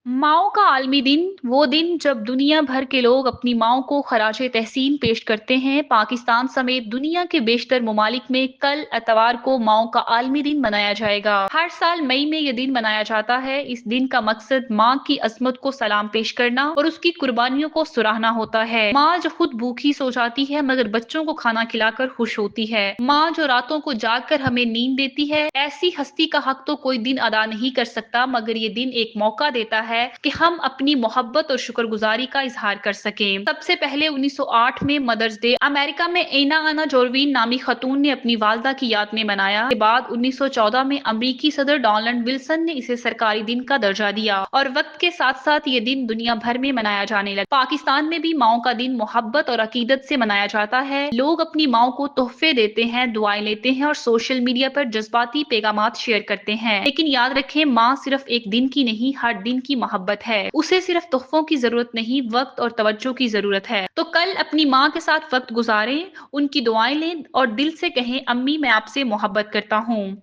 माँओं का आलमी दिन, वो दिन जब दुनिया भर के लोग अपनी माँओं को खराज तहसीन पेश करते हैं। पाकिस्तान समेत दुनिया के बेशतर ममालिक में कल एतवार को माँओं का आलमी दिन मनाया जाएगा। हर साल मई में ये दिन मनाया जाता है। इस दिन का मकसद माँ की अजमत को सलाम पेश करना और उसकी कुर्बानियों को सराहना होता है। माँ जो खुद भूखी सो जाती है मगर बच्चों को खाना खिलाकर खुश होती है। माँ जो रातों को जाग कर हमें नींद देती है। ऐसी हस्ती का हक तो कोई दिन अदा नहीं कर सकता, मगर ये दिन एक मौका देता है कि हम अपनी मोहब्बत और शुक्रगुजारी का इजहार कर सकें। सबसे पहले 1908 में मदर्स डे अमेरिका में एना आना जोरविन नामी खतून ने अपनी वालदा की याद में मनाया। के बाद 1914 में अमरीकी सदर डोनाल्ड विल्सन ने इसे सरकारी दिन का दर्जा दिया और वक्त के साथ साथ ये दिन दुनिया भर में मनाया जाने लगा। पाकिस्तान में भी माओ का दिन मोहब्बत और अकीदत से मनाया जाता है। लोग अपनी माओ को तोहफे देते हैं, दुआएं लेते हैं और सोशल मीडिया पर जज्बाती पैगामात शेयर करते हैं। लेकिन याद रखें, माँ सिर्फ एक दिन की नहीं, हर दिन की मोहब्बत है। उसे सिर्फ तोहफों की जरूरत नहीं, वक्त और तवज्जो की जरूरत है। तो कल अपनी माँ के साथ वक्त गुजारें, उनकी दुआएं लें और दिल से कहें, अम्मी मैं आपसे मोहब्बत करता हूँ।